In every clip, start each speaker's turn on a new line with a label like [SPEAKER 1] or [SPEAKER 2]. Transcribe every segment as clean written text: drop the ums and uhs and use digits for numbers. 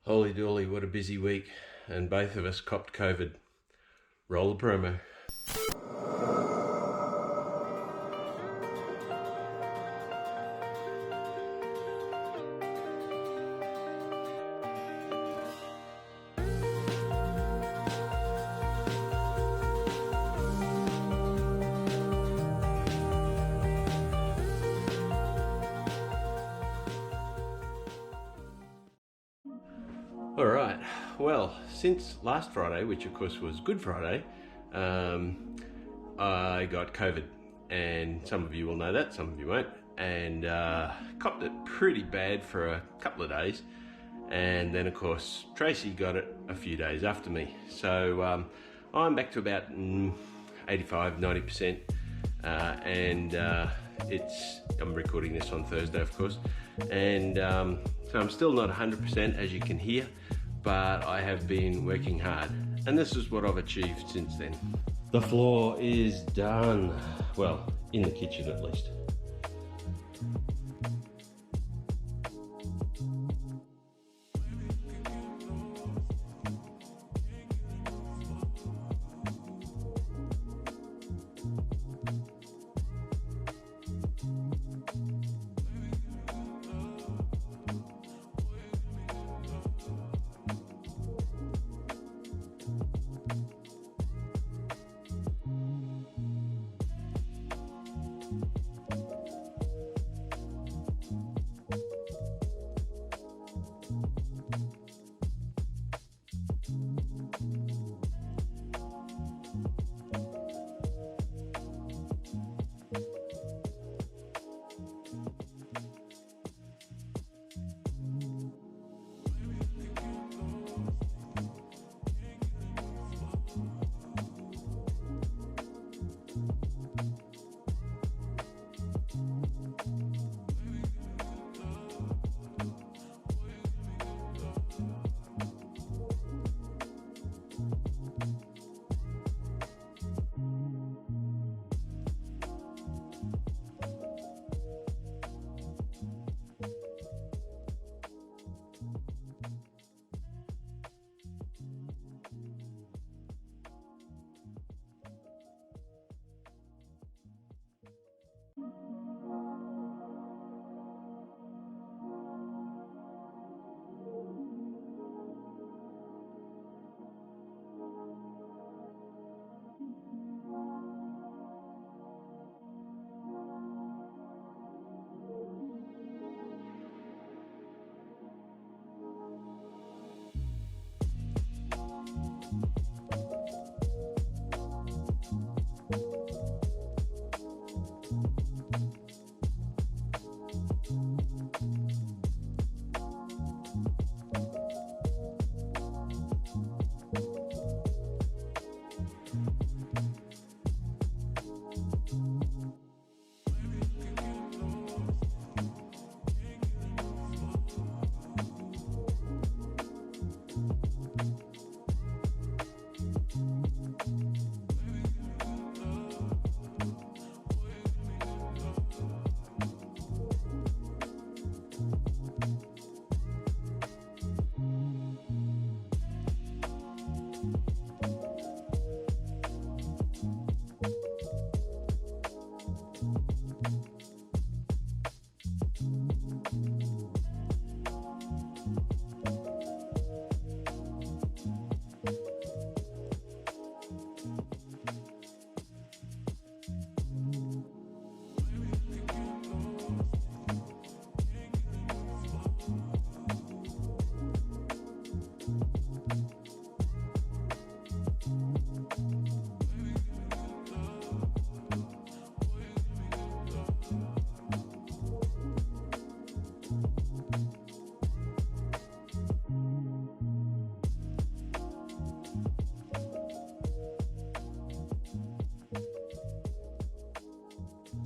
[SPEAKER 1] Holy dooly, what a busy week, and both of us copped COVID. Roll the promo. Alright, well, since last Friday, which of course was Good Friday, I got COVID, and some of you will know that, some of you won't, and copped it pretty bad for a couple of days, and then of course Tracy got it a few days after me. So I'm back to about 85–90%, and I'm recording this on Thursday, of course, and so I'm still not 100%, as you can hear, but I have been working hard, and this is what I've achieved since then. The floor is done, well, in the kitchen at least.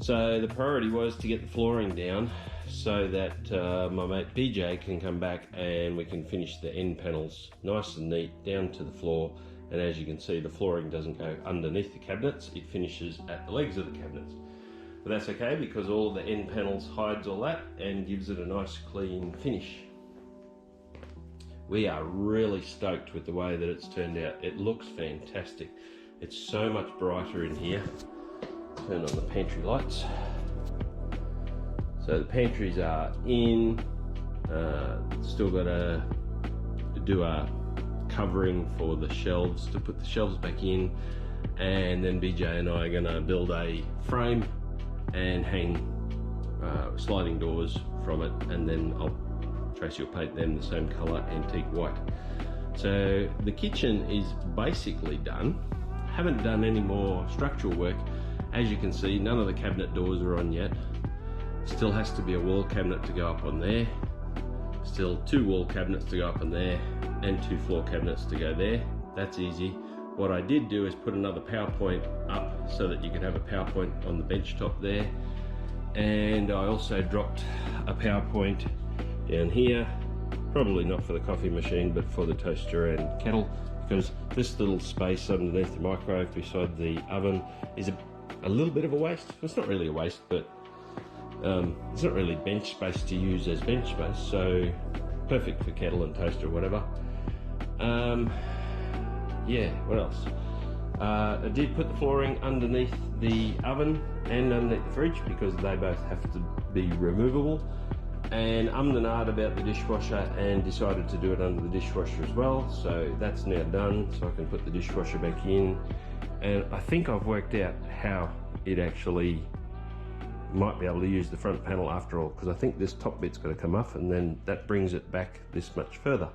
[SPEAKER 1] So the priority was to get the flooring down so that my mate BJ can come back and we can finish the end panels nice and neat down to the floor. And as you can see, the flooring doesn't go underneath the cabinets, it finishes at the legs of the cabinets. But that's okay because all the end panels hides all that and gives it a nice clean finish. we are really stoked with the way that it's turned out. It looks fantastic. It's so much brighter in here. Turn on the pantry lights. So the pantries are in. Still got to do a covering for the shelves to put the shelves back in, and then BJ and I are going to build a frame and hang sliding doors from it, and then Tracy will paint them the same colour, antique white. So the kitchen is basically done. Haven't done any more structural work. As you can see, none of the cabinet doors are on yet. Still has to be a wall cabinet to go up on there. Still 2 wall cabinets to go up on there, and 2 floor cabinets to go there. That's easy. What I did do is put another PowerPoint up so that you can have a PowerPoint on the bench top there. And I also dropped a PowerPoint down here, probably not for the coffee machine, but for the toaster and kettle, because this little space underneath the microwave beside the oven is a little bit of a waste. It's not really a waste, but it's not really bench space to use as bench space, so perfect for kettle and toaster or whatever. Yeah, what else? I did put the flooring underneath the oven and underneath the fridge because they both have to be removable. And I'm the nard about the dishwasher and decided to do it under the dishwasher as well. So that's now done, so I can put the dishwasher back in. And I think I've worked out how it actually might be able to use the front panel after all, because I think this top bit's got to come off, and then that brings it back this much further.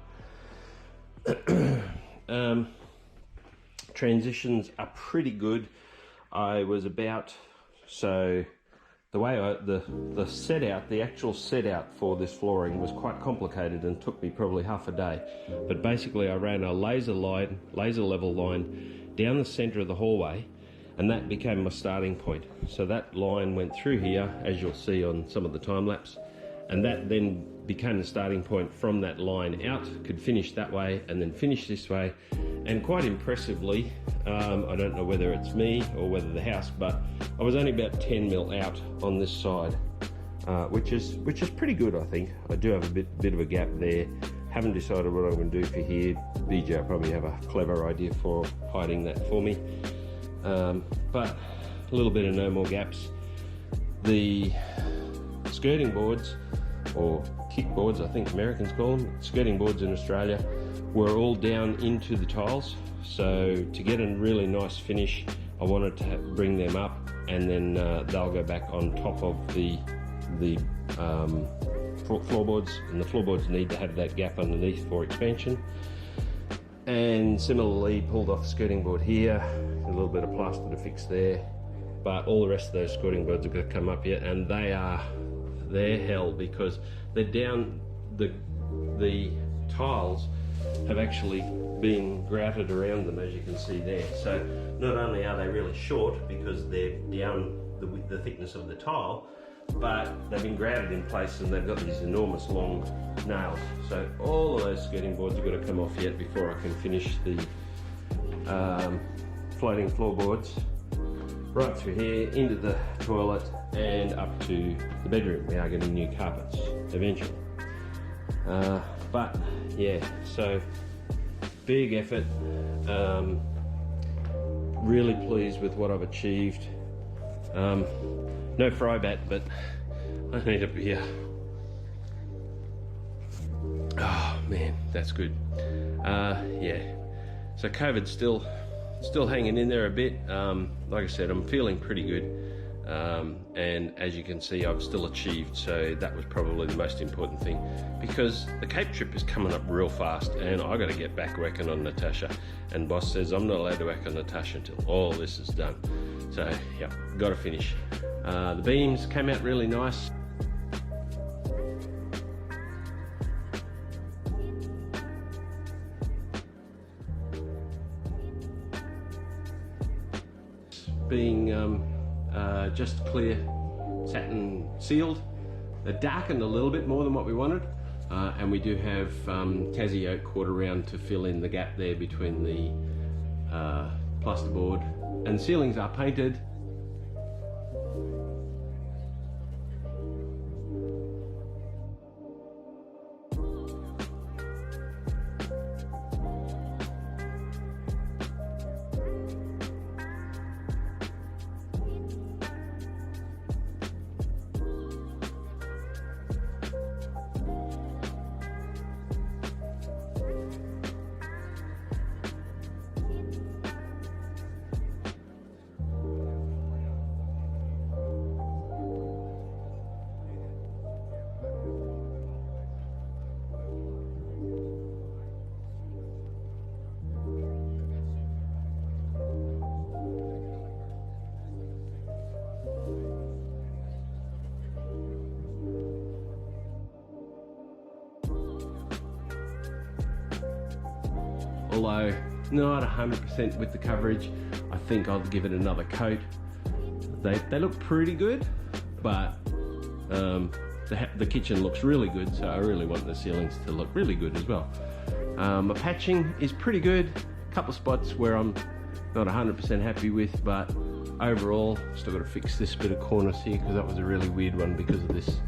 [SPEAKER 1] Transitions are pretty good. I was about, so the way the set out, the actual set out for this flooring was quite complicated and took me probably half a day. But basically I ran a laser level line down the center of the hallway, and that became my starting point. So that line went through here, as you'll see on some of the time lapse, and that then became the starting point. From that line out, could finish that way and then finish this way. And quite impressively, I don't know whether it's me or whether the house, but I was only about 10 mil out on this side, which is pretty good, I think. I do have a bit of a gap there. Haven't decided what I'm going to do for here. BJ will probably have a clever idea for hiding that for me. But a little bit of no more gaps. The skirting boards, or kick boards I think Americans call them, skirting boards in Australia, were all down into the tiles. So to get a really nice finish, I wanted to bring them up, and then they'll go back on top of the floorboards, and the floorboards need to have that gap underneath for expansion. And similarly, pulled off the skirting board here, a little bit of plaster to fix there, but all the rest of those skirting boards are going to come up here, and they're hell, because they're down, the tiles have actually been grouted around them, as you can see there. So not only are they really short because they're down the thickness of the tile, but they've been grouted in place and they've got these enormous long nails. So all of those skirting boards have got to come off yet before I can finish the floating floorboards right through here into the toilet and up to the bedroom. We are getting new carpets eventually. But yeah, so big effort. Really pleased with what I've achieved. No fry bat, but I need a beer. Oh man, that's good. Yeah, so COVID's still hanging in there a bit. Like I said, I'm feeling pretty good. And as you can see, I've still achieved, so that was probably the most important thing, because the Cape trip is coming up real fast and I got to get back working on Natasha, and boss says I'm not allowed to work on Natasha until all this is done. So yeah, got to finish. The beams came out really nice. Being just clear satin sealed. They're darkened a little bit more than what we wanted, and we do have Tassie oak quarter round to fill in the gap there between the plasterboard, and the ceilings are painted. although not 100% with the coverage. I think I'll give it another coat. They look pretty good, but the kitchen looks really good, so I really want the ceilings to look really good as well. My patching is pretty good. A couple of spots where I'm not 100% happy with, but overall still got to fix this bit of cornice here because that was a really weird one because of this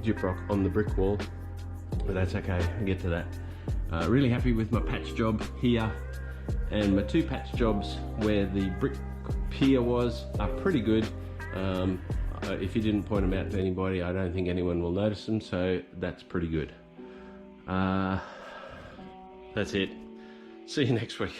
[SPEAKER 1] gyprock on the brick wall, but that's okay, I'll get to that. Really happy with my patch job here, and my 2 patch jobs where the brick pier was are pretty good. If you didn't point them out to anybody, I don't think anyone will notice them, so that's pretty good. That's it. See you next week.